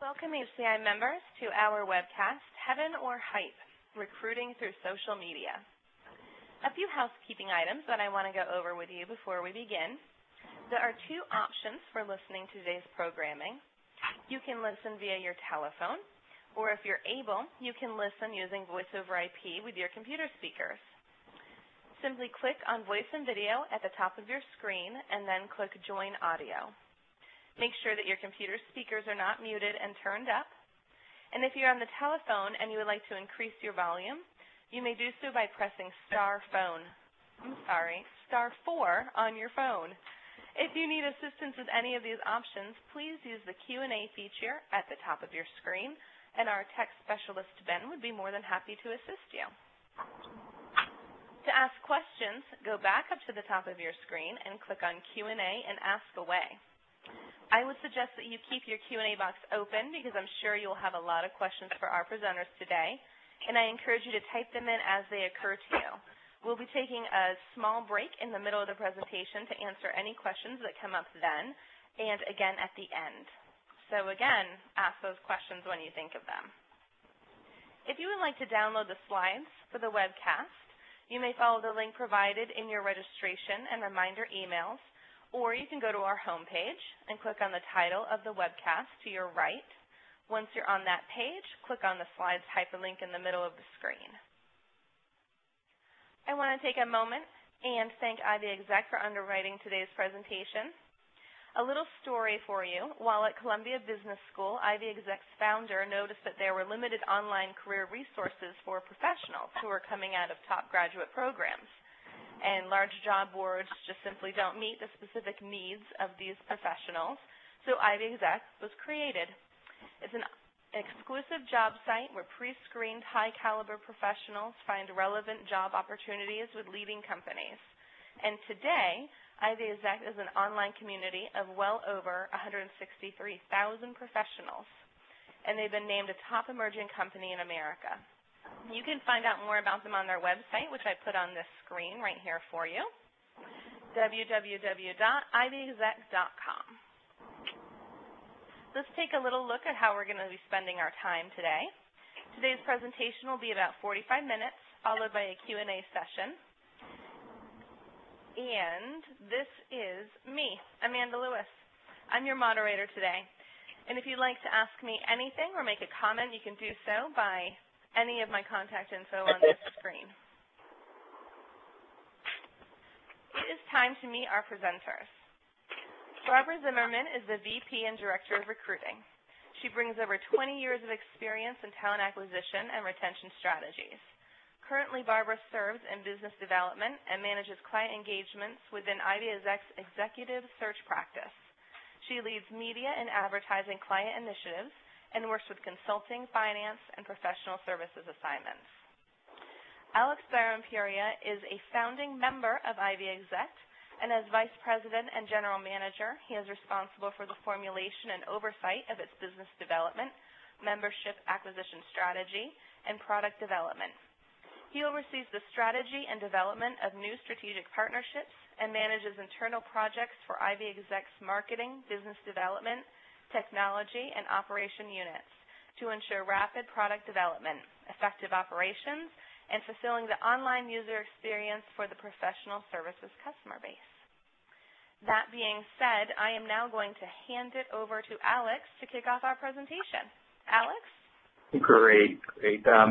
Welcome HCI members to our webcast, Heaven or Hype, Recruiting Through Social Media. A few housekeeping items that I want to go over with you before we begin. There are two options for listening to today's programming. You can listen via your telephone, or if you're able, you can listen using voice over IP with your computer speakers. Simply click on Voice and Video at the top of your screen and then click Join Audio. Make sure that your computer speakers are not muted and turned up. And if you're on the telephone and you would like to increase your volume, you may do so by pressing star 4 on your phone. If you need assistance with any of these options, please use the Q&A feature at the top of your screen, and our tech specialist, Ben, would be more than happy to assist you. To ask questions, go back up to the top of your screen and click on Q&A and ask away. I would suggest that you keep your Q&A box open because I'm sure you'll have a lot of questions for our presenters today, and I encourage you to type them in as they occur to you. We'll be taking a small break in the middle of the presentation to answer any questions that come up then, and again at the end. So again, ask those questions when you think of them. If you would like to download the slides for the webcast, you may follow the link provided in your registration and reminder emails, or you can go to our homepage and click on the title of the webcast to your right. Once you're on that page, click on the slides hyperlink in the middle of the screen. I want to take a moment and thank Ivy Exec for underwriting today's presentation. A little story for you. While at Columbia Business School, Ivy Exec's founder noticed that there were limited online career resources for professionals who were coming out of top graduate programs. And large job boards just simply don't meet the specific needs of these professionals, so Ivy Exec was created. It's an exclusive job site where pre-screened high-caliber professionals find relevant job opportunities with leading companies. And today, Ivy Exec is an online community of well over 163,000 professionals, and they've been named a top emerging company in America. You can find out more about them on their website, which I put on this screen right here for you, www.ivyexec.com. Let's take a little look at how we're going to be spending our time today. Today's presentation will be about 45 minutes, followed by a Q&A session. And this is me, Amanda Lewis. I'm your moderator today. And if you'd like to ask me anything or make a comment, you can do so by any of my contact info on this screen. It is time to meet our presenters. Barbara Zimmerman is the VP and Director of Recruiting. She brings over 20 years of experience in talent acquisition and retention strategies. Currently, Barbara serves in business development and manages client engagements within Ivy Exec's executive search practice. She leads media and advertising client initiatives and works with consulting, finance, and professional services assignments. Alex Barrampuria is a founding member of Ivy Exec, and as Vice President and General Manager, he is responsible for the formulation and oversight of its business development, membership acquisition strategy, and product development. He oversees the strategy and development of new strategic partnerships and manages internal projects for Ivy Exec's marketing, business development, technology, and operation units to ensure rapid product development, effective operations, and fulfilling the online user experience for the professional services customer base. That being said, I am now going to hand it over to Alex to kick off our presentation. Alex? Great.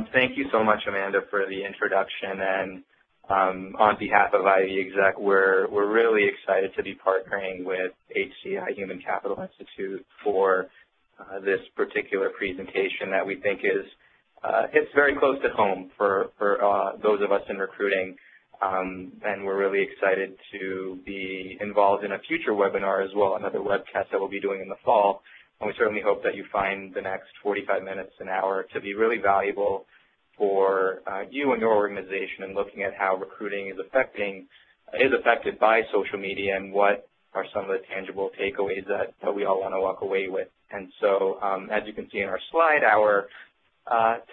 Thank you so much, Amanda, for the introduction. And on behalf of Ivy Exec, we're really excited to be partnering with HCI Human Capital Institute for this particular presentation that we think is it's very close to home for those of us in recruiting, and we're really excited to be involved in a future webinar as well, another webcast that we'll be doing in the fall. And we certainly hope that you find the next 45 minutes, an hour, to be really valuable for you and your organization in looking at how recruiting is affected by social media and what are some of the tangible takeaways that we all want to walk away with. And so as you can see in our slide, our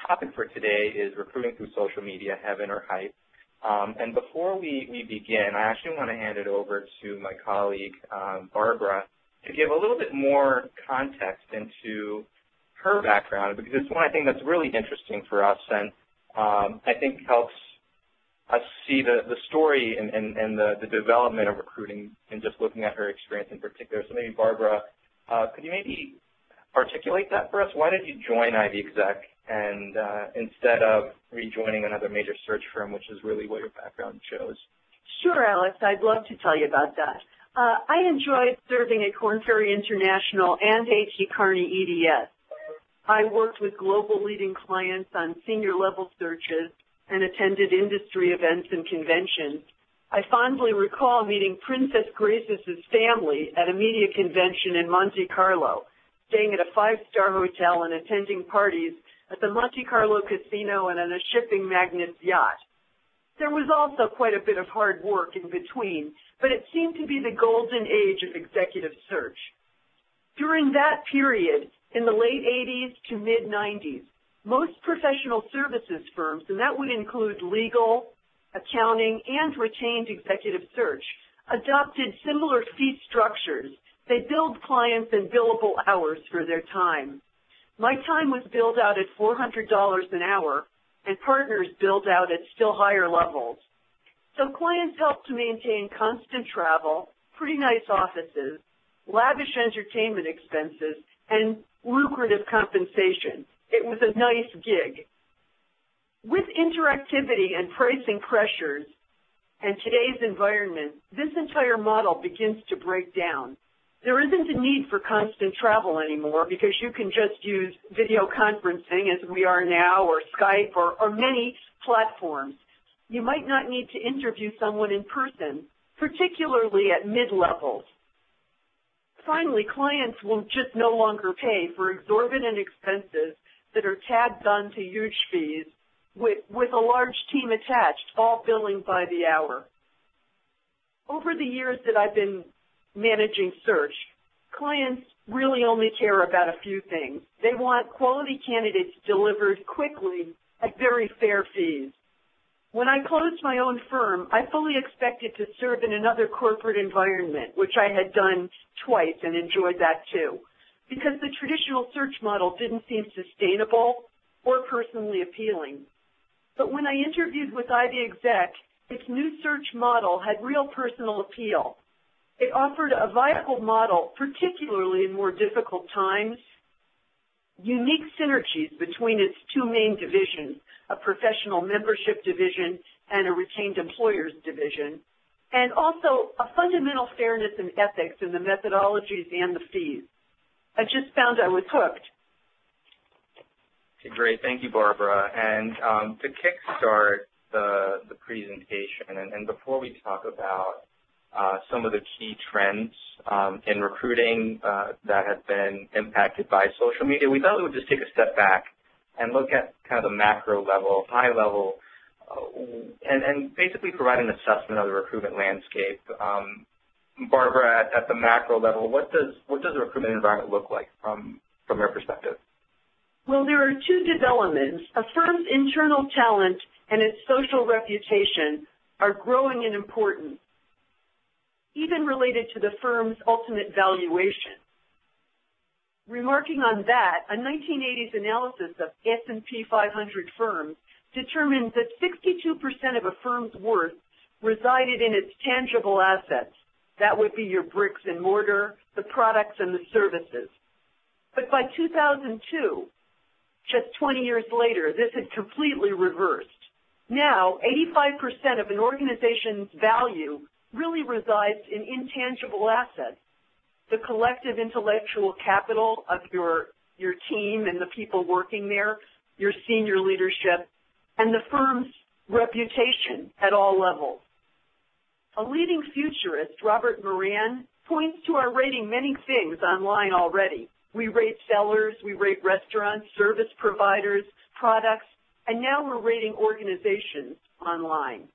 topic for today is recruiting through social media, heaven or hype. And before we begin, I actually want to hand it over to my colleague, Barbara, to give a little bit more context into her background, because it's one I think that's really interesting for us, and I think helps us see the story and the development of recruiting and just looking at her experience in particular. So maybe Barbara, could you maybe articulate that for us? Why did you join Ivy Exec and instead of rejoining another major search firm, which is really what your background shows? Sure, Alex. I'd love to tell you about that. I enjoyed serving at Korn Ferry International and H.C. Kearney EDS. I worked with global leading clients on senior level searches and attended industry events and conventions. I fondly recall meeting Princess Grace's family at a media convention in Monte Carlo, staying at a five-star hotel and attending parties at the Monte Carlo Casino and on a shipping magnate's yacht. There was also quite a bit of hard work in between, but it seemed to be the golden age of executive search. During that period, in the late 80s to mid-90s, most professional services firms, and that would include legal, accounting, and retained executive search, adopted similar fee structures. They billed clients in billable hours for their time. My time was billed out at $400 an hour, and partners billed out at still higher levels. So clients helped to maintain constant travel, pretty nice offices, lavish entertainment expenses, and lucrative compensation. It was a nice gig. With interactivity and pricing pressures and today's environment, this entire model begins to break down. There isn't a need for constant travel anymore because you can just use video conferencing as we are now, or Skype, or many platforms. You might not need to interview someone in person, particularly at mid-levels. Finally, clients will just no longer pay for exorbitant expenses that are tagged on to huge fees with a large team attached, all billing by the hour. Over the years that I've been managing search, clients really only care about a few things. They want quality candidates delivered quickly at very fair fees. When I closed my own firm, I fully expected to serve in another corporate environment, which I had done twice and enjoyed that too, because the traditional search model didn't seem sustainable or personally appealing. But when I interviewed with Ivy Exec, its new search model had real personal appeal. It offered a viable model, particularly in more difficult times, unique synergies between its two main divisions, a professional membership division and a retained employers division, and also a fundamental fairness and ethics in the methodologies and the fees. I just found I was hooked. Okay, great. Thank you, Barbara. And to kickstart the presentation, and before we talk about some of the key trends in recruiting that have been impacted by social media, we thought we would just take a step back and look at kind of the macro level, high level, and basically provide an assessment of the recruitment landscape. Barbara, at the macro level, what does the recruitment environment look like from your perspective? Well, there are two developments. A firm's internal talent and its social reputation are growing in importance, even related to the firm's ultimate valuation. Remarking on that, a 1980s analysis of S&P 500 firms determined that 62% of a firm's worth resided in its tangible assets. That would be your bricks and mortar, the products and the services. But by 2002, just 20 years later, this had completely reversed. Now, 85% of an organization's value really resides in intangible assets, the collective intellectual capital of your team and the people working there, your senior leadership, and the firm's reputation at all levels. A leading futurist, Robert Moran, points to our rating many things online already. We rate sellers, we rate restaurants, service providers, products, and now we're rating organizations online.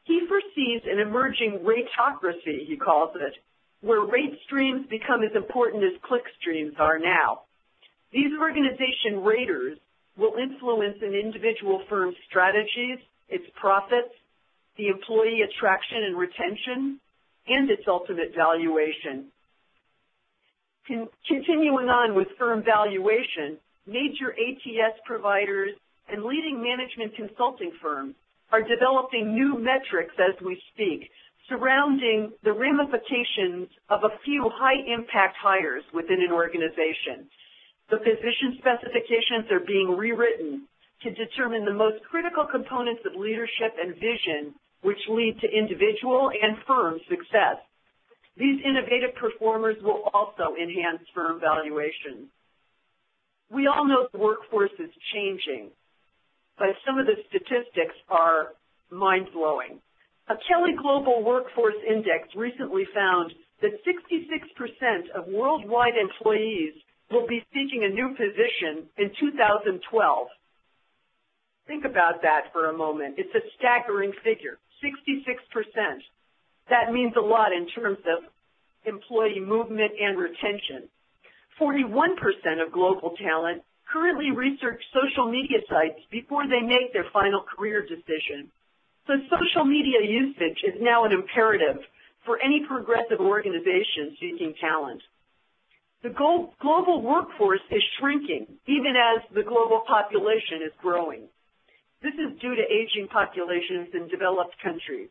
He foresees an emerging rateocracy, he calls it, where rate streams become as important as click streams are now. These organization raters will influence an individual firm's strategies, its profits, the employee attraction and retention, and its ultimate valuation. Continuing on with firm valuation, major ATS providers, and leading management consulting firms are developing new metrics as we speak surrounding the ramifications of a few high-impact hires within an organization. The position specifications are being rewritten to determine the most critical components of leadership and vision which lead to individual and firm success. These innovative performers will also enhance firm valuations. We all know the workforce is changing, but some of the statistics are mind-blowing. A Kelly Global Workforce Index recently found that 66% of worldwide employees will be seeking a new position in 2012. Think about that for a moment. It's a staggering figure, 66%. That means a lot in terms of employee movement and retention. 41% of global talent currently research social media sites before they make their final career decision. So social media usage is now an imperative for any progressive organization seeking talent. The global workforce is shrinking, even as the global population is growing. This is due to aging populations in developed countries.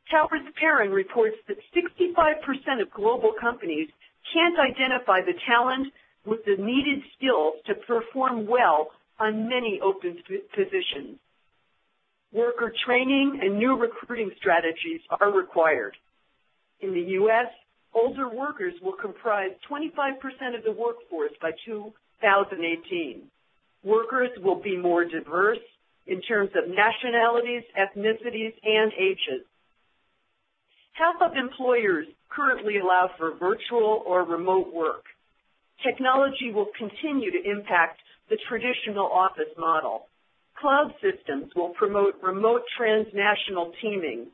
Towers Perrin reports that 65% of global companies can't identify the talent with the needed skills to perform well on many open positions. Worker training and new recruiting strategies are required. In the U.S., older workers will comprise 25% of the workforce by 2018. Workers will be more diverse in terms of nationalities, ethnicities, and ages. Half of employers currently allow for virtual or remote work. Technology will continue to impact the traditional office model. Cloud systems will promote remote transnational teaming.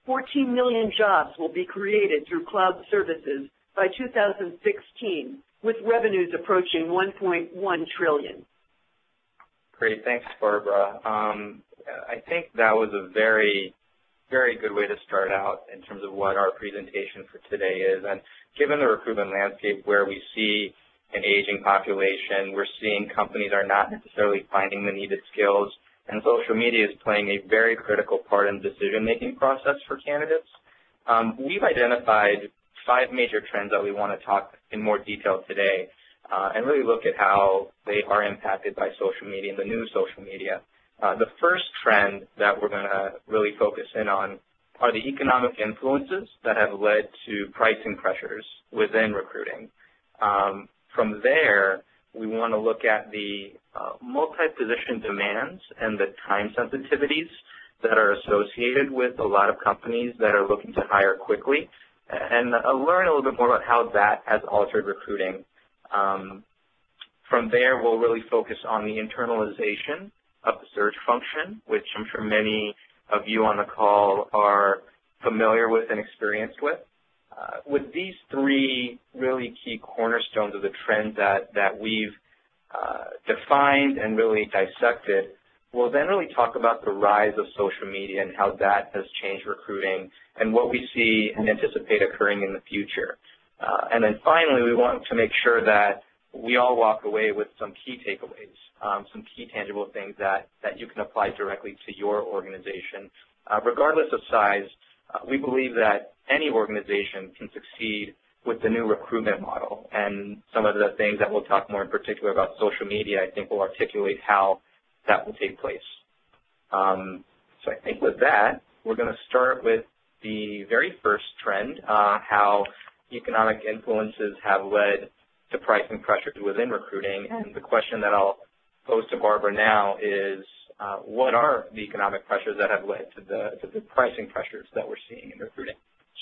14 million jobs will be created through cloud services by 2016, with revenues approaching $1.1 trillion. Great, thanks, Barbara. I think that was a very good way to start out in terms of what our presentation for today is. And given the recruitment landscape where we see an aging population, we're seeing companies are not necessarily finding the needed skills, and social media is playing a very critical part in the decision-making process for candidates. We've identified 5 major trends that we want to talk in more detail today and really look at how they are impacted by social media and the new social media. The first trend that we're going to really focus in on are the economic influences that have led to pricing pressures within recruiting. From there, we want to look at the multi-position demands and the time sensitivities that are associated with a lot of companies that are looking to hire quickly, and learn a little bit more about how that has altered recruiting. From there, we'll really focus on the internalization of the search function, which I'm sure many of you on the call are familiar with and experienced with. With these 3 really key cornerstones of the trends that we've defined and really dissected, we'll then really talk about the rise of social media and how that has changed recruiting and what we see and anticipate occurring in the future. And then finally, we want to make sure that we all walk away with some key takeaways, some key tangible things that you can apply directly to your organization. Regardless of size, we believe that any organization can succeed with the new recruitment model, and some of the things that we'll talk more in particular about social media, I think, will articulate how that will take place. So I think with that, we're going to start with the very first trend, how economic influences have led to pricing pressures within recruiting. And the question that I'll pose to Barbara now is, what are the economic pressures that have led to the pricing pressures that we're seeing in recruiting?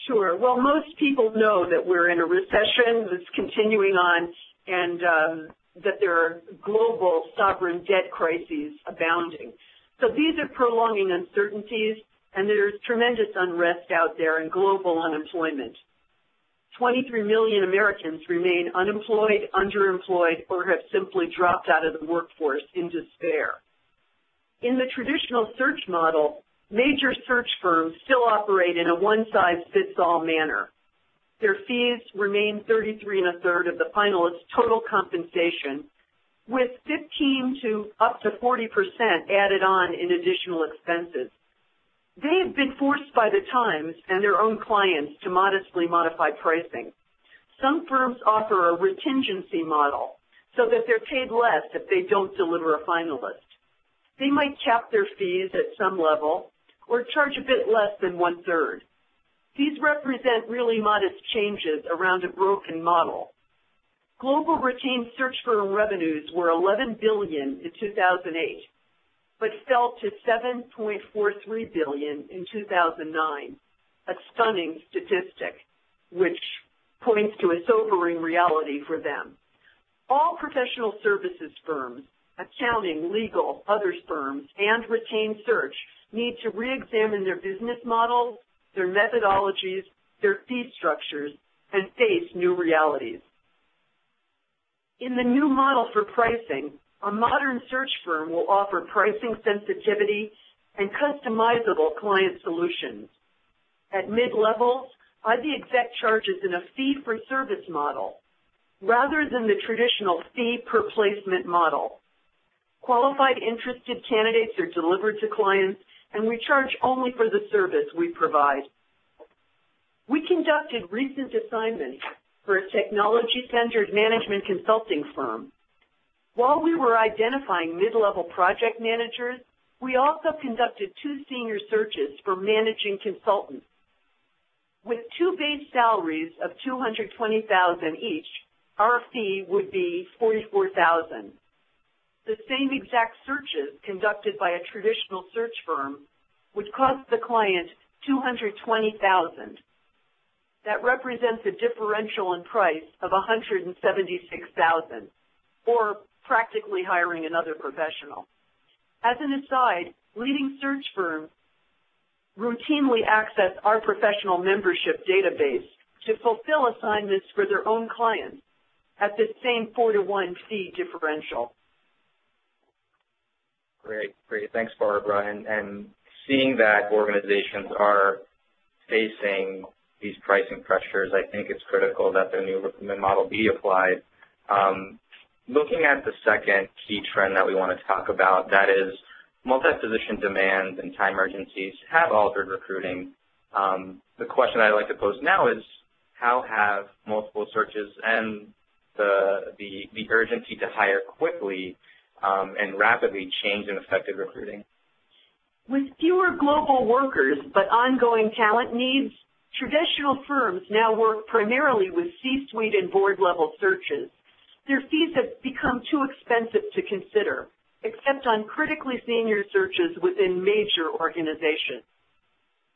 Sure. Well, most people know that we're in a recession that's continuing on, and that there are global sovereign debt crises abounding. So these are prolonging uncertainties, and there's tremendous unrest out there and global unemployment. 23 million Americans remain unemployed, underemployed, or have simply dropped out of the workforce in despair. In the traditional search model, major search firms still operate in a one-size-fits-all manner. Their fees remain 33 1/3 of the finalist's total compensation, with 15 to up to 40% added on in additional expenses. They have been forced by the times and their own clients to modestly modify pricing. Some firms offer a retingency model so that they're paid less if they don't deliver a finalist. They might cap their fees at some level or charge a bit less than 1/3. These represent really modest changes around a broken model. Global retained search firm revenues were $11 billion in 2008, but fell to $7.43 billion in 2009, a stunning statistic, which points to a sobering reality for them. All professional services firms, accounting, legal, other firms, and retained search need to re-examine their business models, their methodologies, their fee structures, and face new realities. In the new model for pricing, a modern search firm will offer pricing sensitivity and customizable client solutions. At mid-levels, IB Exec charges in a fee-for-service model rather than the traditional fee-per-placement model. Qualified interested candidates are delivered to clients, and we charge only for the service we provide. We conducted recent assignments for a technology-centered management consulting firm. While we were identifying mid-level project managers, we also conducted 2 senior searches for managing consultants. With 2 base salaries of $220,000 each, our fee would be $44,000. The same exact searches conducted by a traditional search firm would cost the client $220,000. That represents a differential in price of $176,000, or practically hiring another professional. As an aside, leading search firms routinely access our professional membership database to fulfill assignments for their own clients at the same 4-to-1 fee differential. Great. Thanks, Barbara. And seeing that organizations are facing these pricing pressures, I think it's critical that the new recruitment model be applied. Looking at the second key trend that we want to talk about, that is multi-position demands and time urgencies have altered recruiting. The question I'd like to pose now is, how have multiple searches and the urgency to hire quickly and rapidly changed and affected recruiting? With fewer global workers but ongoing talent needs, traditional firms now work primarily with C-suite and board-level searches. Their fees have become too expensive to consider, except on critically senior searches within major organizations.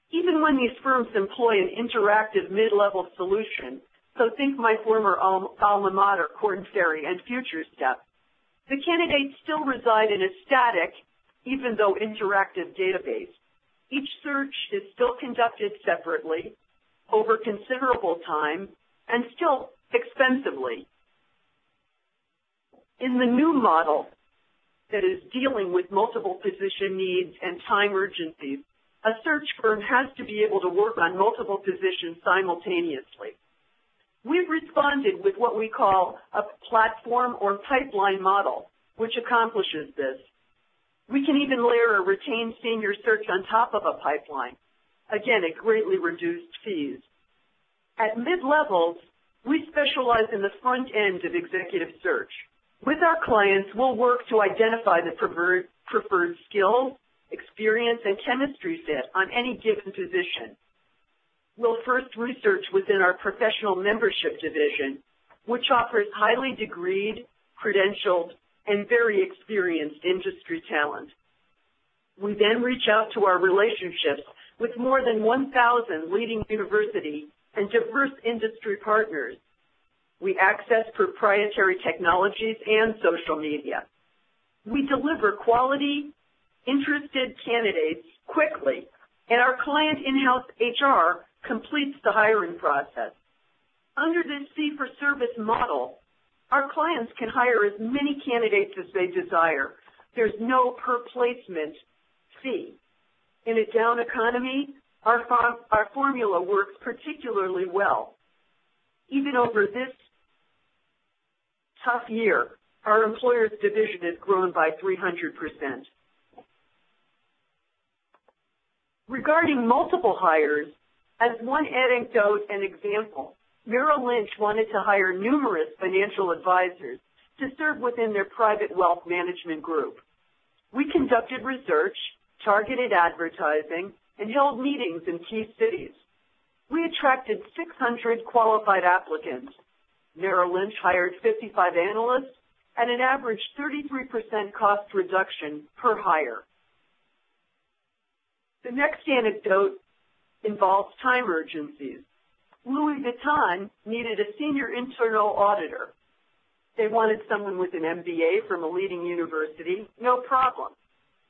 Even when these firms employ an interactive mid-level solution, so think my former alma mater, Korn Ferry, and Future Step, the candidates still reside in a static, even though interactive database. Each search is still conducted separately, over considerable time, and still expensively. In the new model that is dealing with multiple position needs and time urgencies, a search firm has to be able to work on multiple positions simultaneously. We've responded with what we call a platform or pipeline model, which accomplishes this. We can even layer a retained senior search on top of a pipeline, again at greatly reduced fees. At mid-levels, we specialize in the front end of executive search. With our clients, we'll work to identify the preferred skills, experience, and chemistry fit on any given position. We'll first research within our professional membership division, which offers highly degreed, credentialed, and very experienced industry talent. We then reach out to our relationships with more than 1,000 leading university and diverse industry partners. We access proprietary technologies and social media. We deliver quality, interested candidates quickly, and our client in-house HR completes the hiring process. Under this fee-for-service model, our clients can hire as many candidates as they desire. There's no per-placement fee. In a down economy, our formula works particularly well. Even over this tough year, Our employers division has grown by 300%. Regarding multiple hires, as one anecdote and example, Merrill Lynch wanted to hire numerous financial advisors to serve within their private wealth management group. We conducted research, targeted advertising, and held meetings in key cities. We attracted 600 qualified applicants. Merrill Lynch hired 55 analysts at an average 33% cost reduction per hire. The next anecdote involves time urgencies. Louis Vuitton needed a senior internal auditor. They wanted someone with an MBA from a leading university, no problem.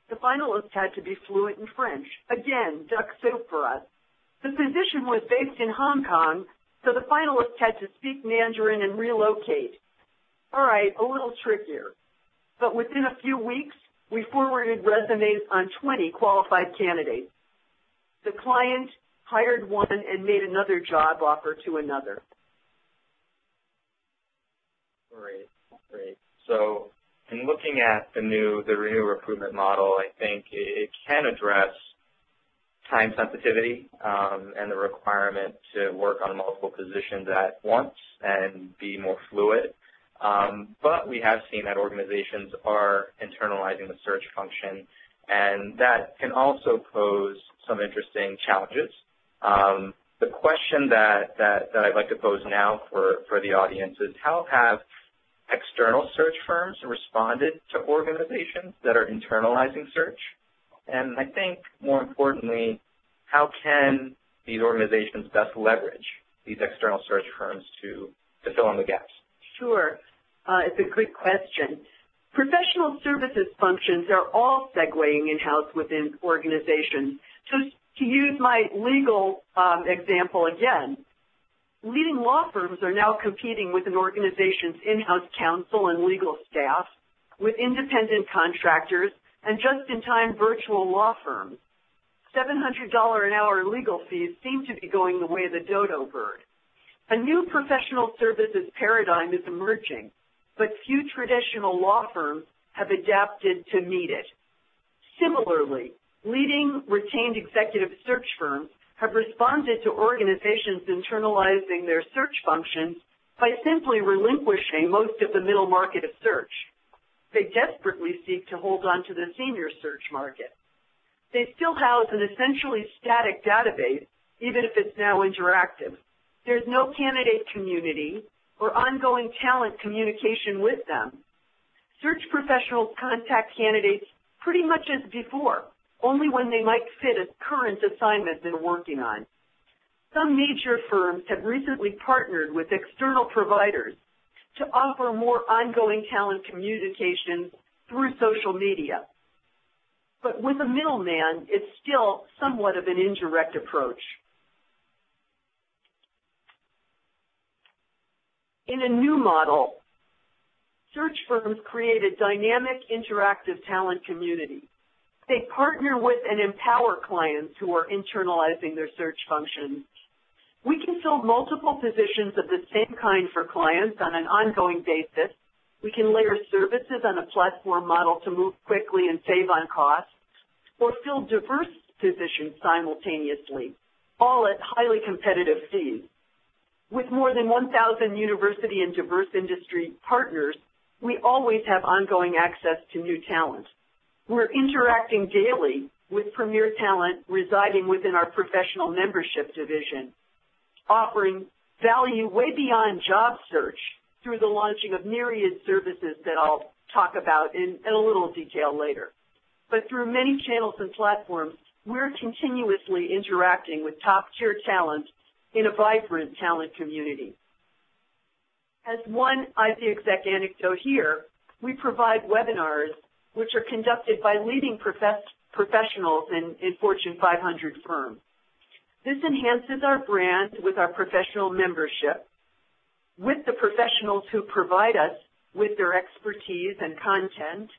The finalist had to be fluent in French. Again, duck soup for us. The position was based in Hong Kong, so the finalist had to speak Mandarin and relocate. All right, a little trickier. But within a few weeks, we forwarded resumes on 20 qualified candidates. The client hired one and made another job offer to another. Great. So in looking at the new recruitment model, I think it can address time sensitivity and the requirement to work on multiple positions at once and be more fluid. But we have seen that organizations are internalizing the search function, and that can also pose some interesting challenges. The question that I'd like to pose now for the audience is, how have external search firms responded to organizations that are internalizing search? And I think, more importantly, how can these organizations best leverage these external search firms to fill in the gaps? Sure. It's a good question. Professional services functions are all segueing in-house within organizations. To use my legal example again, leading law firms are now competing with an organization's in-house counsel and legal staff, with independent contractors, and just-in-time virtual law firms. $700 an hour legal fees seem to be going the way of the dodo bird. A new professional services paradigm is emerging, but few traditional law firms have adapted to meet it. Similarly, leading retained executive search firms have responded to organizations internalizing their search functions by simply relinquishing most of the middle market of search. They desperately seek to hold on to the senior search market. They still house an essentially static database, even if it's now interactive. There's no candidate community or ongoing talent communication with them. Search professionals contact candidates pretty much as before, only when they might fit a current assignment they're working on. Some major firms have recently partnered with external providers to offer more ongoing talent communications through social media. But with a middleman, it's still somewhat of an indirect approach. In a new model, search firms create a dynamic, interactive talent community. They partner with and empower clients who are internalizing their search functions. We can fill multiple positions of the same kind for clients on an ongoing basis. We can layer services on a platform model to move quickly and save on costs, or fill diverse positions simultaneously, all at highly competitive fees. With more than 1,000 university and diverse industry partners, we always have ongoing access to new talent. We're interacting daily with premier talent residing within our professional membership division, offering value way beyond job search through the launching of myriad services that I'll talk about in a little detail later. But through many channels and platforms, we're continuously interacting with top-tier talent in a vibrant talent community. As one Exec anecdote here, we provide webinars which are conducted by leading professionals in Fortune 500 firms. This enhances our brand with our professional membership, with the professionals who provide us with their expertise and content,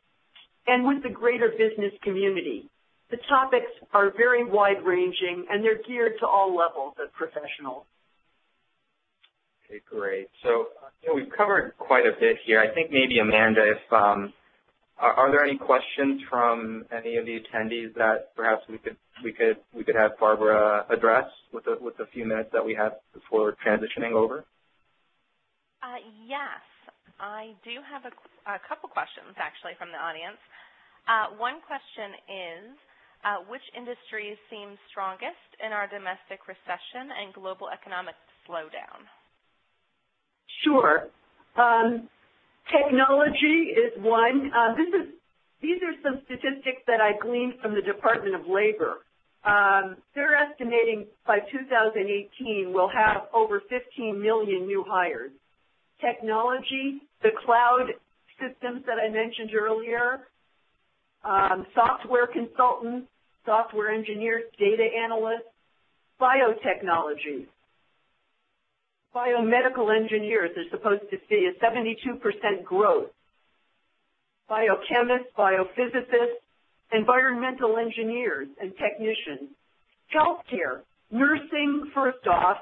and with the greater business community. The topics are very wide-ranging, and they're geared to all levels of professionals. Okay, great. So we've covered quite a bit here. I think maybe Amanda, if are there any questions from any of the attendees that perhaps we could have Barbara address with the few minutes that we have before transitioning over? Yes, I do have a couple questions actually from the audience. One question is, which industries seem strongest in our domestic recession and global economic slowdown? Sure. Technology is one. These are some statistics that I gleaned from the Department of Labor. They're estimating by 2018 we'll have over 15 million new hires. Technology, the cloud systems that I mentioned earlier, software consultants, software engineers, data analysts, biotechnology. Biomedical engineers are supposed to see a 72% growth. Biochemists, biophysicists, environmental engineers and technicians. Healthcare, nursing first off,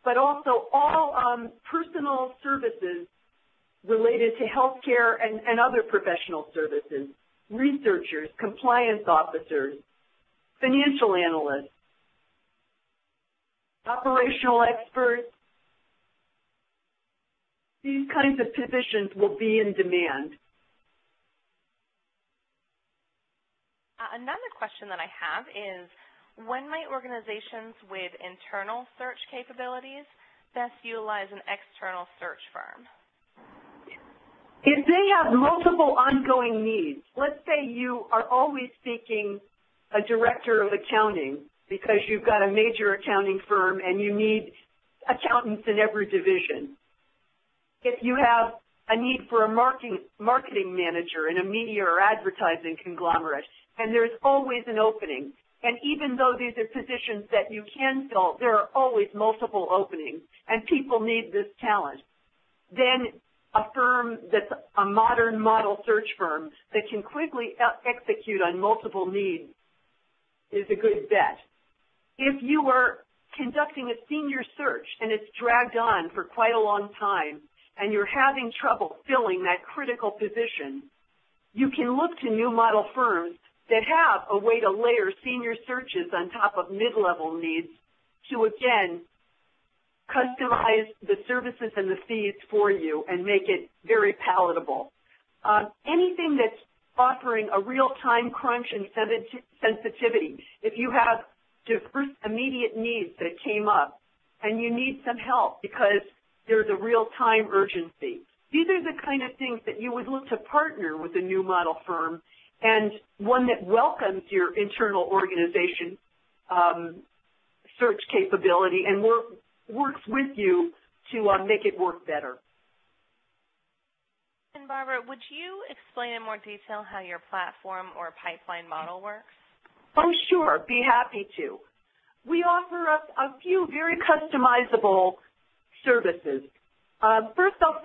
but also all personal services related to healthcare and other professional services. Researchers, compliance officers, financial analysts, operational experts. These kinds of positions will be in demand. Another question that I have is, when might organizations with internal search capabilities best utilize an external search firm? If they have multiple ongoing needs, let's say you are always seeking a director of accounting because you've got a major accounting firm and you need accountants in every division. If you have a need for a marketing manager in a media or advertising conglomerate, and there's always an opening, and even though these are positions that you can fill, there are always multiple openings, and people need this talent. Then a firm that's a modern model search firm that can quickly execute on multiple needs is a good bet. If you are conducting a senior search and it's dragged on for quite a long time and you're having trouble filling that critical position, you can look to new model firms that have a way to layer senior searches on top of mid-level needs to, again, customize the services and the fees for you and make it very palatable. Anything that's offering a real-time crunch and sensitivity, if you have diverse immediate needs that came up and you need some help because there's a real-time urgency, these are the kind of things that you would look to partner with a new model firm and one that welcomes your internal organization search capability and works with you to make it work better. And Barbara, would you explain in more detail how your platform or pipeline model works? Oh, sure. Be happy to. We offer a few very customizable services. First, I'll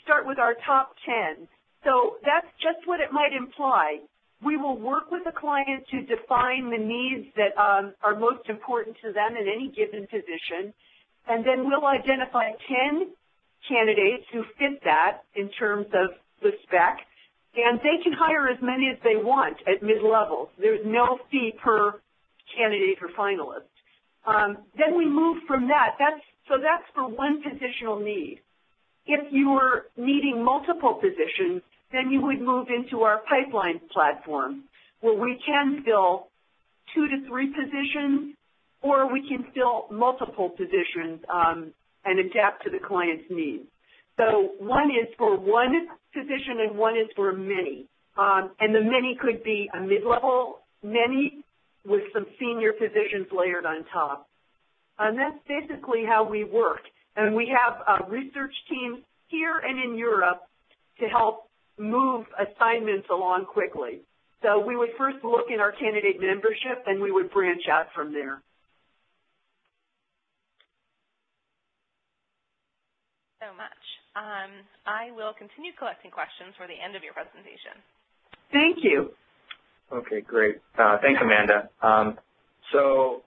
start with our top 10. So that's just what it might imply. We will work with a client to define the needs that are most important to them in any given position, and then we'll identify 10 candidates who fit that in terms of the spec, and they can hire as many as they want at mid-levels. There's no fee per candidate or finalist. Then we move from that. That's for one positional need. If you were needing multiple positions, then you would move into our pipeline platform, where we can fill 2 to 3 positions, or we can fill multiple positions and adapt to the client's needs. So one is for one position and one is for many. And the many could be a mid-level many with some senior positions layered on top. And that's basically how we work. And we have research teams here and in Europe to help move assignments along quickly. So we would first look in our candidate membership and we would branch out from there. So much. I will continue collecting questions for the end of your presentation. Thank you. Okay, great. Thanks, Amanda. So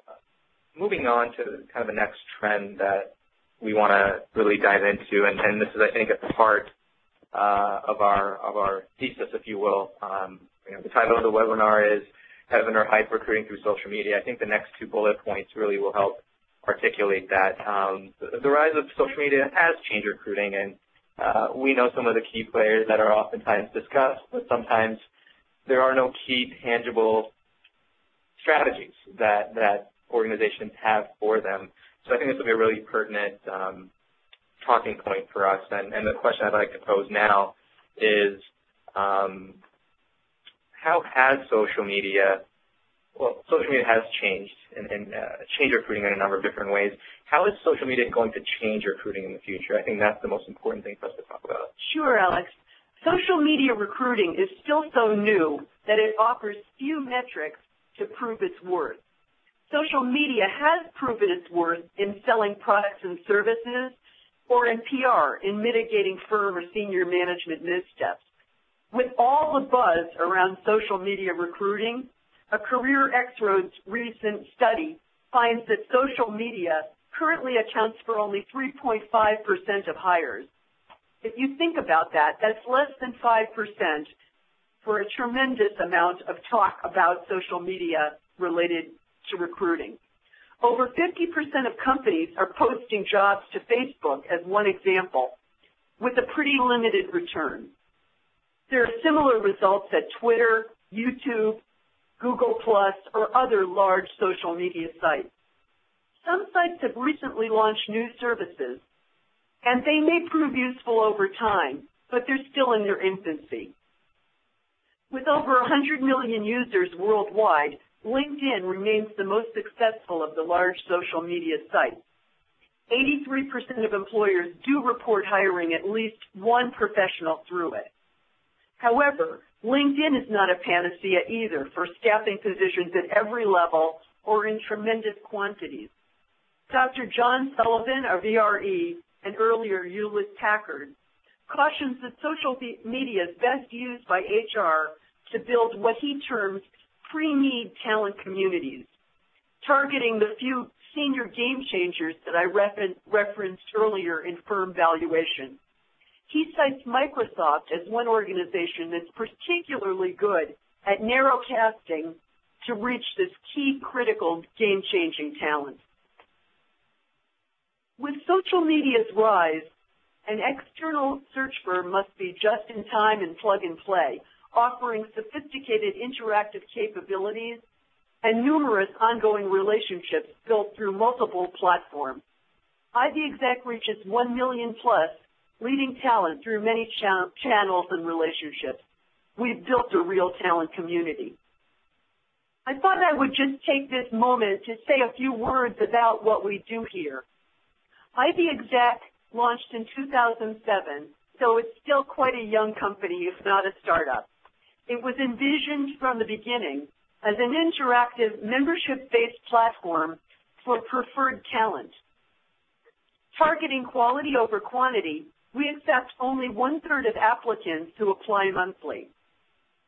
moving on to kind of the next trend that we want to really dive into, and this is, I think, at the heart of our thesis, if you will. The title of the webinar is Heaven or Hype Recruiting Through Social Media. I think the next 2 bullet points really will help articulate that. The rise of social media has changed recruiting, and we know some of the key players that are oftentimes discussed, but sometimes there are no key tangible strategies that organizations have for them. So I think this will be a really pertinent talking point for us. And the question I'd like to pose now is, how has social media, well, social media has changed and changed recruiting in a number of different ways. How is social media going to change recruiting in the future? I think that's the most important thing for us to talk about. Sure, Alex. Social media recruiting is still so new that it offers few metrics to prove its worth. Social media has proven its worth in selling products and services or in PR, in mitigating firm or senior management missteps. With all the buzz around social media recruiting, a CareerXroads recent study finds that social media currently accounts for only 3.5% of hires. If you think about that, that's less than 5% for a tremendous amount of talk about social media related to recruiting. Over 50% of companies are posting jobs to Facebook as one example, with a pretty limited return. There are similar results at Twitter, YouTube, Google+, or other large social media sites. Some sites have recently launched new services, and they may prove useful over time, but they're still in their infancy. With over 100 million users worldwide, LinkedIn remains the most successful of the large social media sites. 83% of employers do report hiring at least one professional through it. However, LinkedIn is not a panacea either for staffing positions at every level or in tremendous quantities. Dr. John Sullivan of VRE and earlier Hewlett-Packard cautions that social media is best used by HR to build what he terms pre-need talent communities, targeting the few senior game changers that I referenced earlier in firm valuation. He cites Microsoft as one organization that's particularly good at narrow casting to reach this key critical game-changing talent. With social media's rise, an external search firm must be just in time and plug and play, offering sophisticated interactive capabilities and numerous ongoing relationships built through multiple platforms. Exec reaches 1 million plus leading talent through many channels and relationships. We've built a real talent community. I thought I would just take this moment to say a few words about what we do here. Exec launched in 2007, so it's still quite a young company, if not a startup. It was envisioned from the beginning as an interactive membership-based platform for preferred talent. Targeting quality over quantity, we accept only 1/3 of applicants who apply monthly.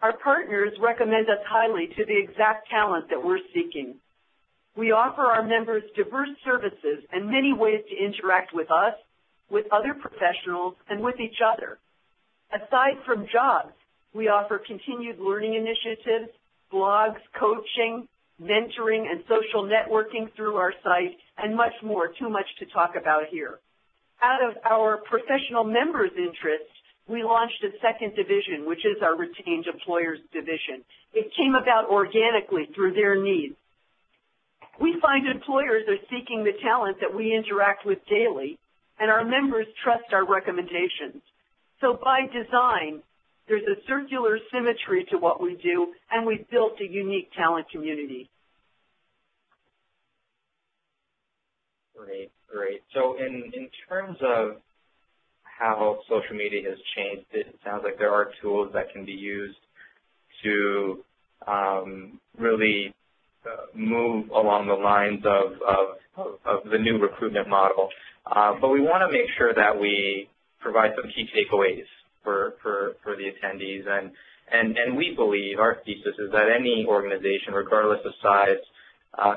Our partners recommend us highly to the exact talent that we're seeking. We offer our members diverse services and many ways to interact with us, with other professionals, and with each other. Aside from jobs, we offer continued learning initiatives, blogs, coaching, mentoring, and social networking through our site, and much more, too much to talk about here. Out of our professional members' interests, we launched a second division, which is our retained employers division. It came about organically through their needs. We find employers are seeking the talent that we interact with daily, and our members trust our recommendations. So by design, there's a circular symmetry to what we do, and we've built a unique talent community. Great, great. So in terms of how social media has changed, it sounds like there are tools that can be used to really move along the lines of the new recruitment model. But we want to make sure that we provide some key takeaways for the attendees. And we believe, our thesis is that any organization, regardless of size,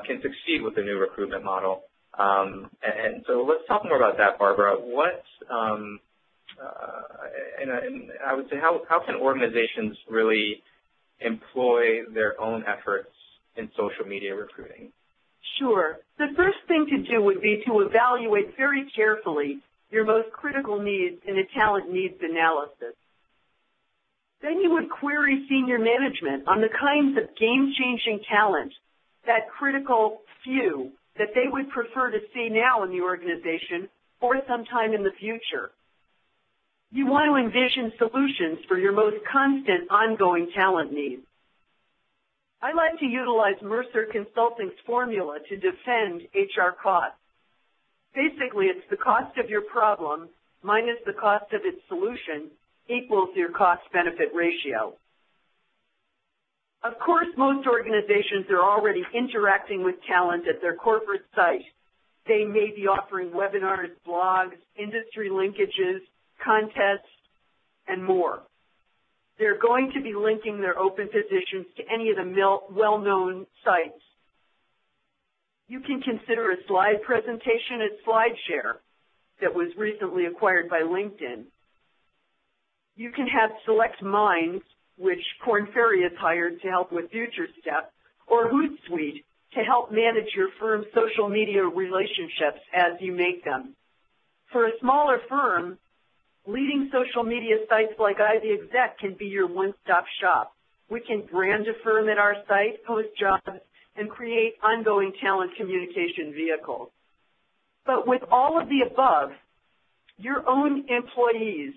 can succeed with the new recruitment model. And so let's talk more about that, Barbara. What, and I would say, how can organizations really employ their own efforts in social media recruiting? Sure. The first thing to do would be to evaluate very carefully your most critical needs in a talent needs analysis. Then you would query senior management on the kinds of game-changing talent, that critical few, that they would prefer to see now in the organization or sometime in the future. You want to envision solutions for your most constant, ongoing talent needs. I like to utilize Mercer Consulting's formula to defend HR costs. Basically, it's the cost of your problem minus the cost of its solution equals your cost-benefit ratio. Of course, most organizations are already interacting with talent at their corporate site. They may be offering webinars, blogs, industry linkages, contests, and more. They're going to be linking their open positions to any of the well-known sites. You can consider a slide presentation at SlideShare that was recently acquired by LinkedIn. You can have Select Minds, which Korn Ferry has hired to help with Future Step, or Hootsuite to help manage your firm's social media relationships as you make them. For a smaller firm, leading social media sites like Exec can be your one-stop shop. We can brand a firm at our site, post jobs, and create ongoing talent communication vehicles. But with all of the above, your own employees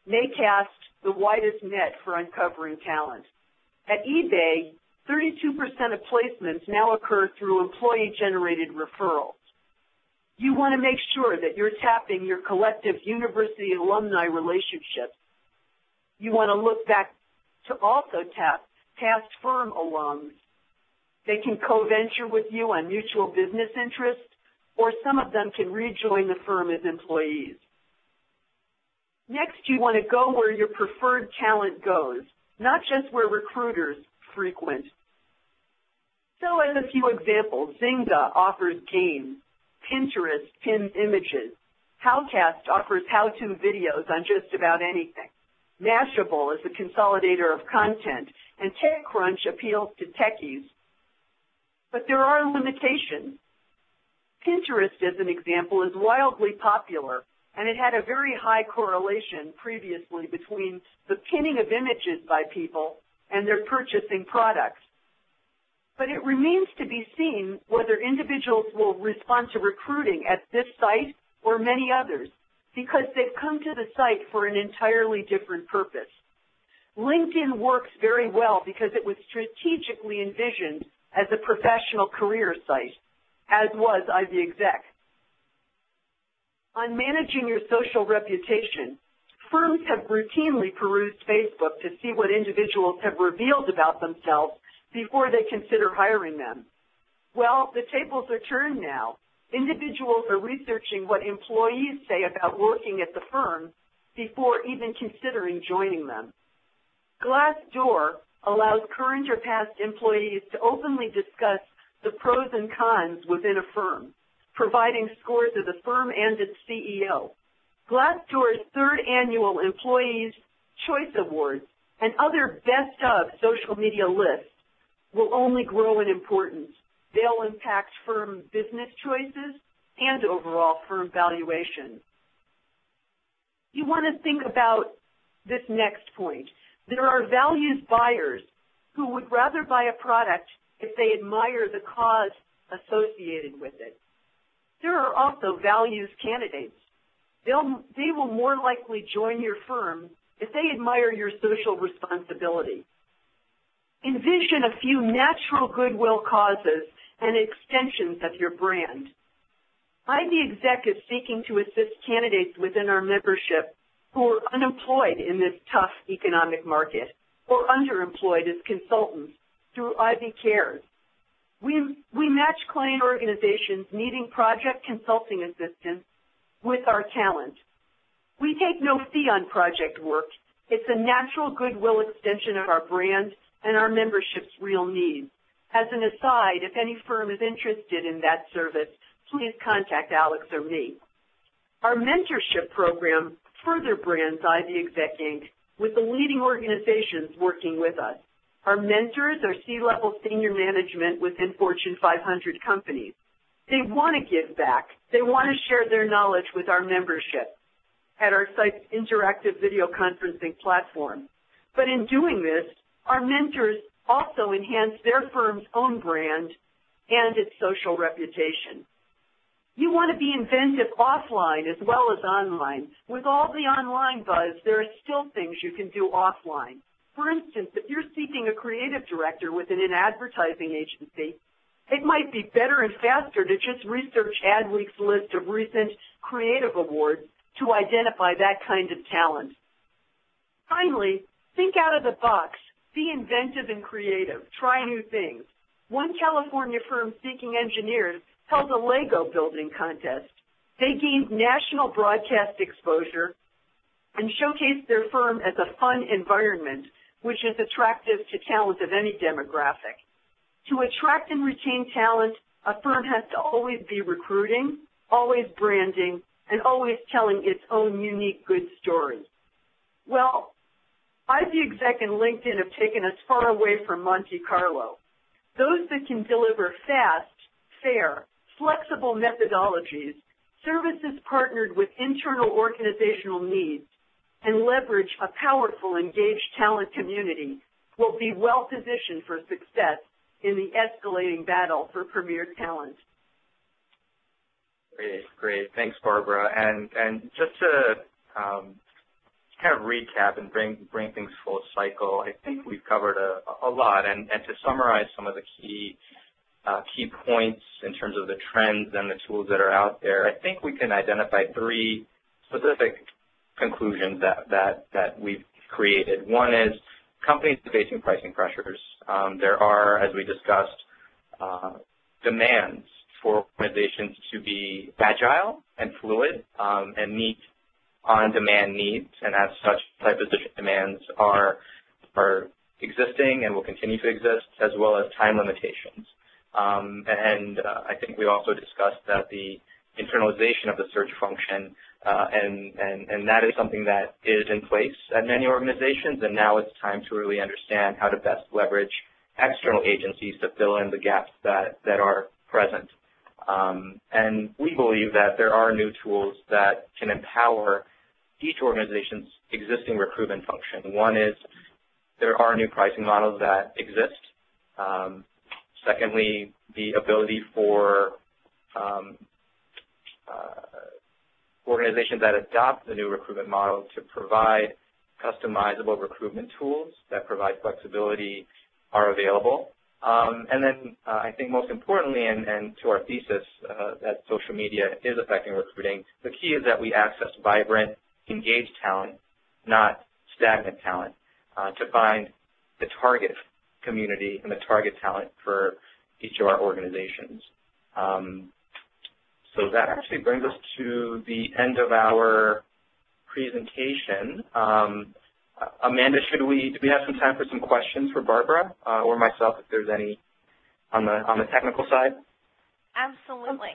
may cast the widest net for uncovering talent. At eBay, 32% of placements now occur through employee-generated referrals. You want to make sure that you're tapping your collective university alumni relationships. You want to look back to also tap past firm alums. They can co-venture with you on mutual business interests, or some of them can rejoin the firm as employees. Next, you want to go where your preferred talent goes, not just where recruiters frequent. So as a few examples, Zynga offers games, Pinterest pins images, Howcast offers how-to videos on just about anything, Mashable is a consolidator of content, and TechCrunch appeals to techies. But there are limitations. Pinterest, as an example, is wildly popular, and it had a very high correlation previously between the pinning of images by people and their purchasing products. But it remains to be seen whether individuals will respond to recruiting at this site or many others, because they've come to the site for an entirely different purpose. LinkedIn works very well because it was strategically envisioned as a professional career site, as was Exec. On managing your social reputation, firms have routinely perused Facebook to see what individuals have revealed about themselves before they consider hiring them. Well, the tables are turned now. Individuals are researching what employees say about working at the firm before even considering joining them. Glassdoor allows current or past employees to openly discuss the pros and cons within a firm, providing scores of the firm and its CEO. Glassdoor's third annual Employees' Choice Awards and other best of social media lists will only grow in importance. They'll impact firm business choices and overall firm valuation. You want to think about this next point. There are values buyers who would rather buy a product if they admire the cause associated with it. There are also values candidates. They will more likely join your firm if they admire your social responsibility. Envision a few natural goodwill causes and extensions of your brand. Exec is seeking to assist candidates within our membership who are unemployed in this tough economic market or underemployed as consultants through Ivy Cares. We match client organizations needing project consulting assistance with our talent. We take no fee on project work. It's a natural goodwill extension of our brand and our membership's real needs. As an aside, if any firm is interested in that service, please contact Alex or me. Our mentorship program further brands Ivy Exec Inc. with the leading organizations working with us. Our mentors are C-level senior management within Fortune 500 companies. They want to give back. They want to share their knowledge with our membership at our site's interactive video conferencing platform. But in doing this, our mentors also enhance their firm's own brand and its social reputation. You want to be inventive offline as well as online. With all the online buzz, there are still things you can do offline. For instance, if you're seeking a creative director within an advertising agency, it might be better and faster to just research Adweek's list of recent creative awards to identify that kind of talent. Finally, think out of the box. Be inventive and creative. Try new things. One California firm seeking engineers held a Lego building contest. They gained national broadcast exposure and showcased their firm as a fun environment, which is attractive to talent of any demographic. To attract and retain talent, a firm has to always be recruiting, always branding, and always telling its own unique good story. Well, Ivy Exec and LinkedIn have taken us far away from Monte Carlo. Those that can deliver fast, fair, flexible methodologies, services partnered with internal organizational needs, and leverage a powerful, engaged talent community will be well positioned for success in the escalating battle for premier talent. Great. Thanks, Barbara. And just to kind of recap and bring things full cycle, I think we've covered a lot. And to summarize some of the key points in terms of the trends and the tools that are out there, I think we can identify three specific conclusions that we've created. One is companies facing pricing pressures. There are, as we discussed, demands for organizations to be agile and fluid and meet on-demand needs, and as such, type of demands are existing and will continue to exist, as well as time limitations. I think we also discussed that the internalization of the search function, and that is something that is in place at many organizations, and now it's time to really understand how to best leverage external agencies to fill in the gaps that are present. And we believe that there are new tools that can empower each organization's existing recruitment function. One is there are new pricing models that exist. Secondly, the ability for organizations that adopt the new recruitment model to provide customizable recruitment tools that provide flexibility are available. And then I think most importantly, and to our thesis that social media is affecting recruiting, the key is that we access vibrant, engaged talent, not stagnant talent, to find the target community and the target talent for each of our organizations. So that actually brings us to the end of our presentation. Amanda, do we have some time for some questions for Barbara or myself, if there's any on the technical side? Absolutely.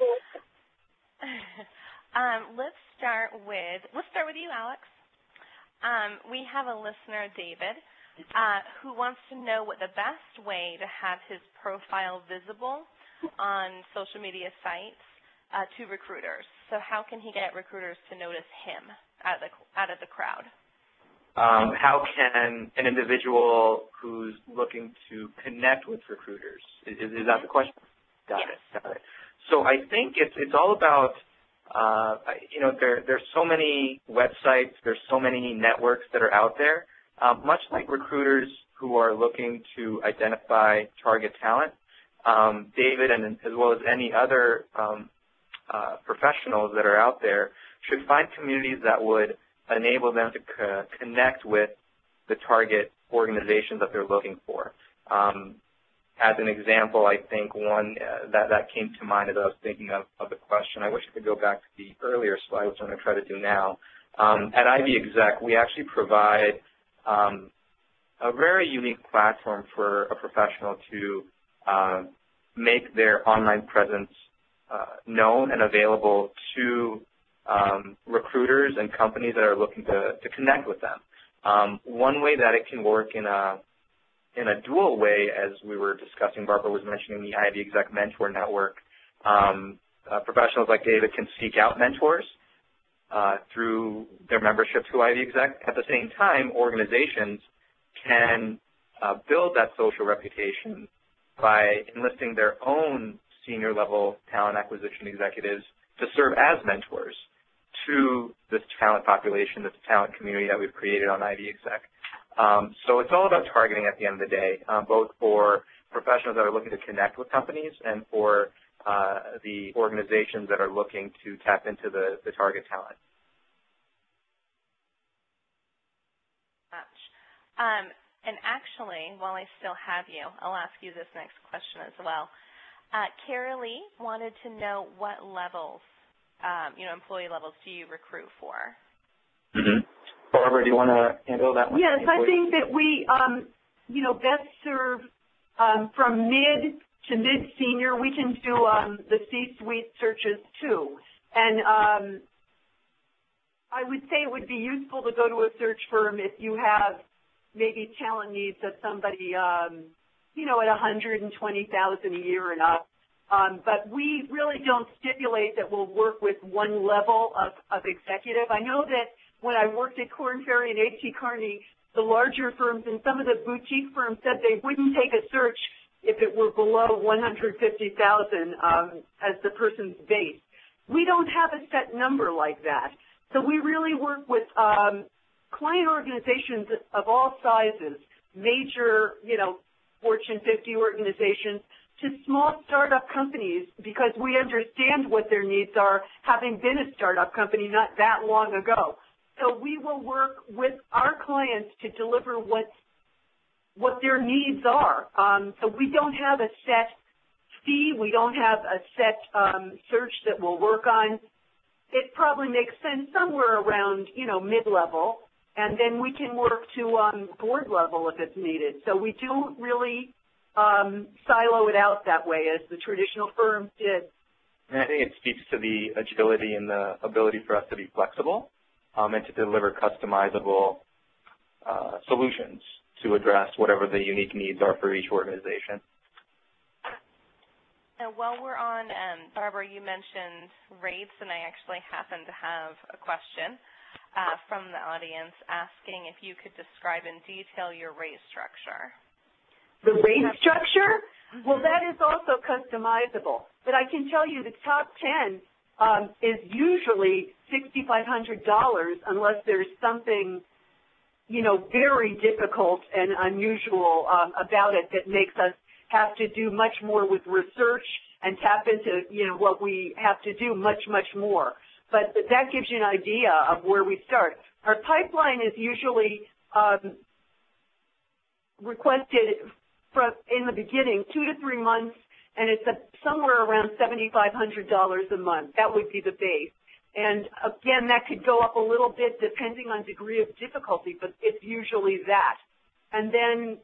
Let's start with you, Alex. We have a listener, David, who wants to know what the best way to have his profile visible on social media sites to recruiters. So how can he get recruiters to notice him out of the crowd? How can an individual who's looking to connect with recruiters, is that the question? Got it. So I think it's all about, there's so many websites, there's so many networks that are out there. Much like recruiters who are looking to identify target talent, David, and as well as any other professionals that are out there, should find communities that would enable them to connect with the target organizations that they're looking for. As an example, I think one that came to mind as I was thinking of the question, I wish I could go back to the earlier slide, which I'm going to try to do now. At Ivy Exec, we actually provide a very unique platform for a professional to make their online presence known and available to recruiters and companies that are looking to connect with them. One way that it can work in a dual way, as we were discussing, Barbara was mentioning the Ivy Exec Mentor Network. Professionals like David can seek out mentors through their membership to Ivy Exec. At the same time, organizations can build that social reputation by enlisting their own senior level talent acquisition executives to serve as mentors to this talent population, this talent community that we've created on Ivy Exec. So it's all about targeting at the end of the day, both for professionals that are looking to connect with companies and for the organizations that are looking to tap into the target talent. And actually, while I still have you, I'll ask you this next question as well. Cara Lee wanted to know what levels, employee levels do you recruit for? Mm-hmm. Barbara, do you want to handle that one? Yes, I think that we, best serve from mid to mid-senior. We can do the C-suite searches too. And I would say it would be useful to go to a search firm if you have maybe talent needs of somebody, at $120,000 a year and up. But we really don't stipulate that we'll work with one level of executive. I know that when I worked at Korn Ferry and H.C. Carney, the larger firms and some of the boutique firms said they wouldn't take a search if it were below $150,000 as the person's base. We don't have a set number like that. So we really work with client organizations of all sizes, major, Fortune 50 organizations, to small startup companies, because we understand what their needs are, having been a startup company not that long ago. So we will work with our clients to deliver what their needs are. So we don't have a set fee. We don't have a set search that we'll work on. It probably makes sense somewhere around, mid-level, and then we can work to board level if it's needed. So we don't really silo it out that way as the traditional firms did. And I think it speaks to the agility and the ability for us to be flexible and to deliver customizable solutions to address whatever the unique needs are for each organization. And while we're on, Barbara, you mentioned rates, and I actually happen to have a question from the audience asking if you could describe in detail your rate structure. The rate structure? Well, that is also customizable. But I can tell you the top 10 is usually $6,500 unless there's something, very difficult and unusual about it that makes us have to do much more with research and tap into, what we have to do much, much more. But that gives you an idea of where we start. Our pipeline is usually requested in the beginning 2 to 3 months, and it's somewhere around $7,500 a month. That would be the base. And again, that could go up a little bit depending on degree of difficulty, but it's usually that. And then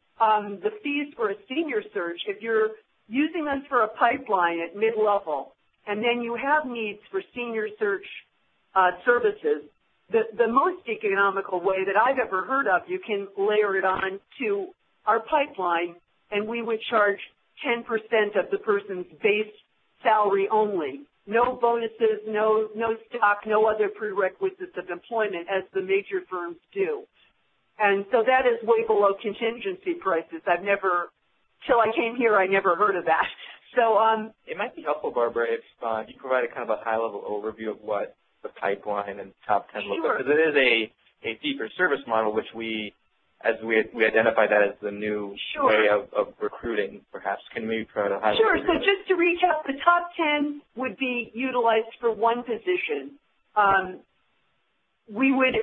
the fees for a senior search, if you're using us for a pipeline at mid-level, and then you have needs for senior search services, the most economical way that I've ever heard of, you can layer it on to our pipeline, and we would charge 10% of the person's base salary only. No bonuses, no stock, no other prerequisites of employment as the major firms do. And so that is way below contingency prices. Till I came here, I never heard of that. So it might be helpful, Barbara, if you provide a kind of a high-level overview of what the pipeline and top 10 looks like, because it is a fee-for-service model, which we identify that as the new way of recruiting, perhaps. Can we provide a high-level overview? So just to recap, the top 10 would be utilized for one position. We would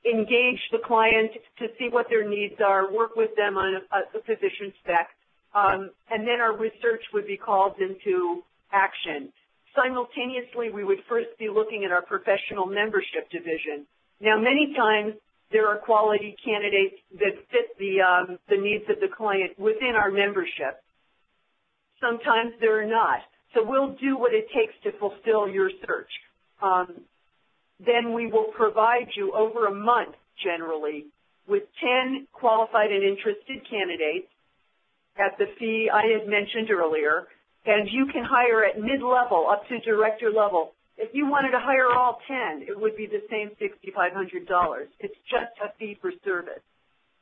engage the client to see what their needs are, work with them on a position spec, and then our research would be called into action. Simultaneously, we would first be looking at our professional membership division. Now, many times, there are quality candidates that fit the needs of the client within our membership. Sometimes there are not. So we'll do what it takes to fulfill your search. Then we will provide you over a month, generally, with 10 qualified and interested candidates at the fee I had mentioned earlier, and you can hire at mid-level up to director level. If you wanted to hire all 10, it would be the same $6,500. It's just a fee for service.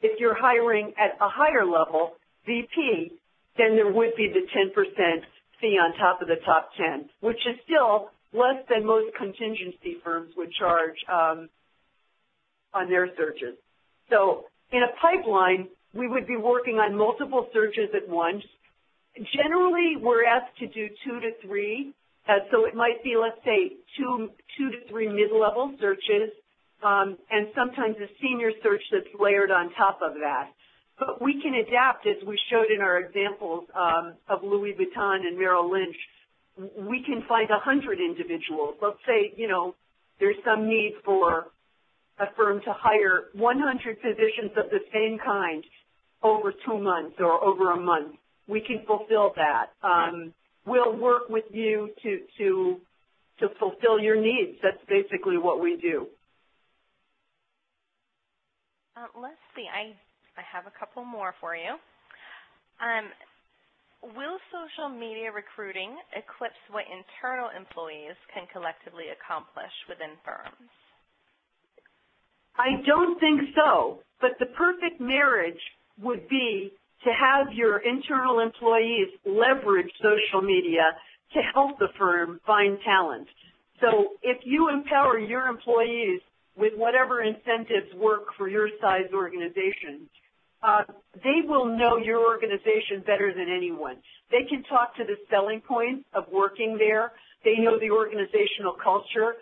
If you're hiring at a higher level, VP, then there would be the 10% fee on top of the top 10, which is still less than most contingency firms would charge on their searches. So in a pipeline, we would be working on multiple searches at once. Generally, we're asked to do 2 to 3. So it might be, let's say, two to three mid-level searches, and sometimes a senior search that's layered on top of that. But we can adapt, as we showed in our examples of Louis Vuitton and Merrill Lynch. We can find 100 individuals. Let's say, you know, there's some need for a firm to hire 100 positions of the same kind over 2 months or over a month. We can fulfill that. We'll work with you to fulfill your needs. That's basically what we do. Let's see. I have a couple more for you. Will social media recruiting eclipse what internal employees can collectively accomplish within firms? I don't think so, but the perfect marriage would be to have your internal employees leverage social media to help the firm find talent. So if you empower your employees with whatever incentives work for your size organization, they will know your organization better than anyone. They can talk to the selling points of working there. They know the organizational culture,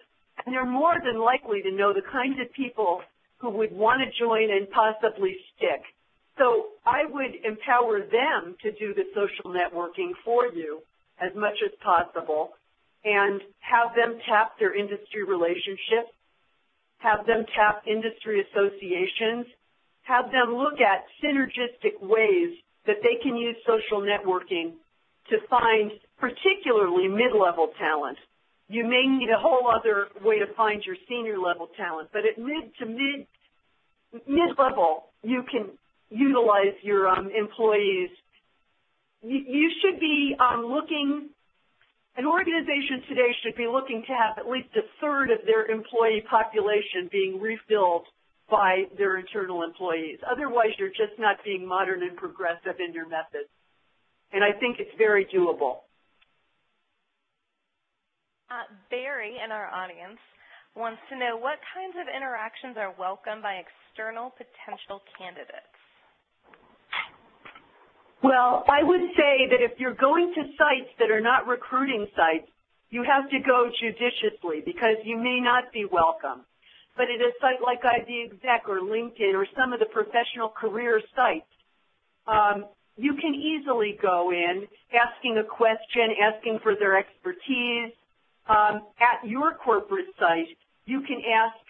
and they're more than likely to know the kinds of people who would want to join and possibly stick. So I would empower them to do the social networking for you as much as possible and have them tap their industry relationships, have them tap industry associations, have them look at synergistic ways that they can use social networking to find particularly mid-level talent. You may need a whole other way to find your senior level talent, but at mid-level, you can utilize your employees. You should be looking, an organization today should be looking to have at least a third of their employee population being refilled by their internal employees. Otherwise, you're just not being modern and progressive in your methods. And I think it's very doable. Barry in our audience wants to know what kinds of interactions are welcome by external potential candidates. Well, I would say that if you're going to sites that are not recruiting sites, you have to go judiciously because you may not be welcome. But at a site like Exec or LinkedIn or some of the professional career sites, you can easily go in asking a question, asking for their expertise. At your corporate site, you can ask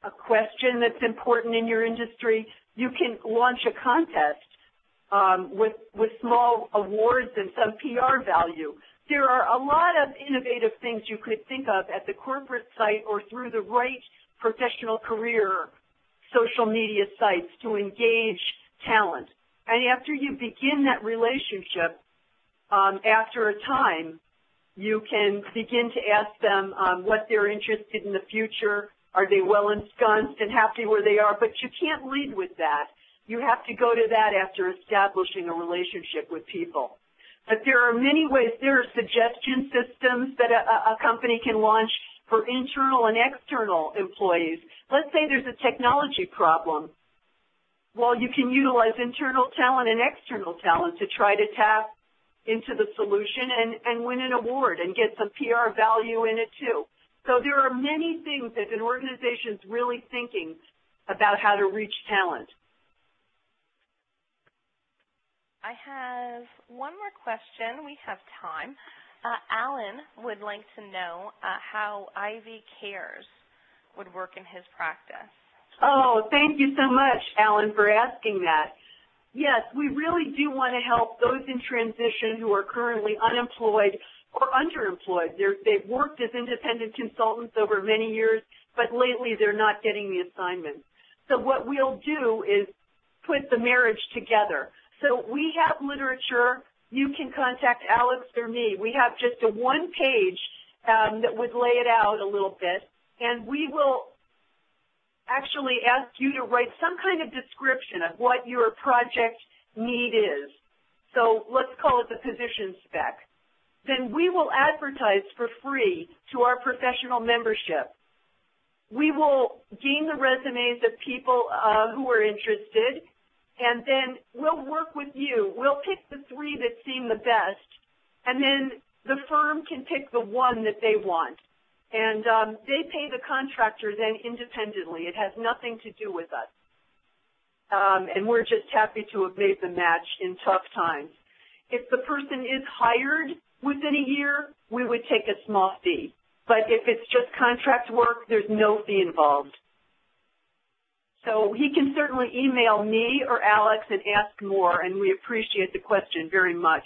a question that's important in your industry. You can launch a contest with small awards and some PR value. There are a lot of innovative things you could think of at the corporate site or through the right professional career social media sites to engage talent. And after you begin that relationship, after a time, you can begin to ask them what they're interested in the future. Are they well ensconced and happy where they are? But you can't lead with that. You have to go to that after establishing a relationship with people. But there are many ways. There are suggestion systems that a company can launch for internal and external employees. Let's say there's a technology problem. Well, you can utilize internal talent and external talent to try to tap into the solution and win an award and get some PR value in it too. So there are many things that an organization's really thinking about how to reach talent. I have one more question. We have time. Alan would like to know how Ivy Cares would work in his practice. Oh, thank you so much, Alan, for asking that. yes, we really do want to help those in transition who are currently unemployed or underemployed. They've worked as independent consultants over many years, but lately they're not getting the assignments. So what we'll do is put the marriage together. So we have literature. You can contact Alex or me. We have just a one page that would lay it out a little bit, and we will actually ask you to write some kind of description of what your project need is. So let's call it the position spec. Then we will advertise for free to our professional membership. We will gain the resumes of people who are interested, and then we'll work with you. We'll pick the three that seem the best, and then the firm can pick the one that they want. And they pay the contractor then independently. It has nothing to do with us. And we're just happy to have made the match in tough times. If the person is hired within a year, we would take a small fee. But if it's just contract work, there's no fee involved. So he can certainly email me or Alex and ask more, and we appreciate the question very much.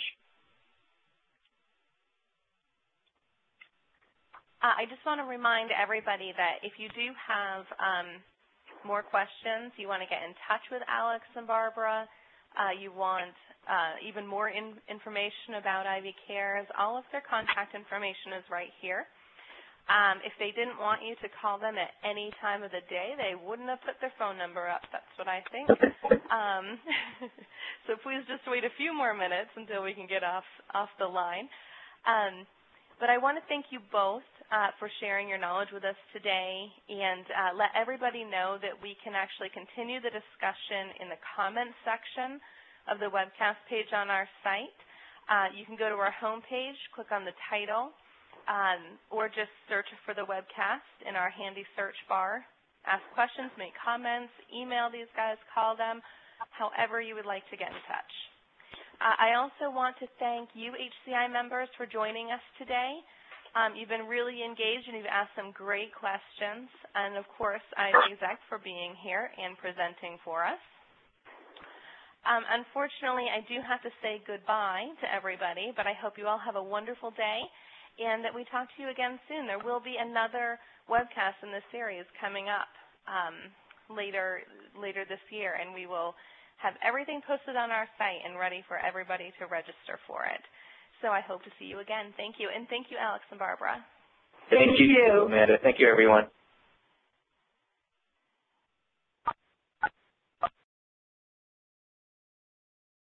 I just want to remind everybody that if you do have more questions, you want to get in touch with Alex and Barbara, you want even more information about Ivy Cares, all of their contact information is right here. If they didn't want you to call them at any time of the day, they wouldn't have put their phone number up. That's what I think. So please just wait a few more minutes until we can get off the line. But I want to thank you both for sharing your knowledge with us today, and let everybody know that we can actually continue the discussion in the comments section of the webcast page on our site. You can go to our homepage, click on the title, or just search for the webcast in our handy search bar. Ask questions, make comments, email these guys, call them, however you would like to get in touch. I also want to thank you, HCI members, for joining us today. You've been really engaged and you've asked some great questions. And, of course, Exec for being here and presenting for us. Unfortunately, I do have to say goodbye to everybody, but I hope you all have a wonderful day and that we talk to you again soon. There will be another webcast in this series coming up later this year, and we will have everything posted on our site and ready for everybody to register for it. So I hope to see you again. Thank you. And thank you, Alex and Barbara. Thank you, Amanda. Thank you, everyone.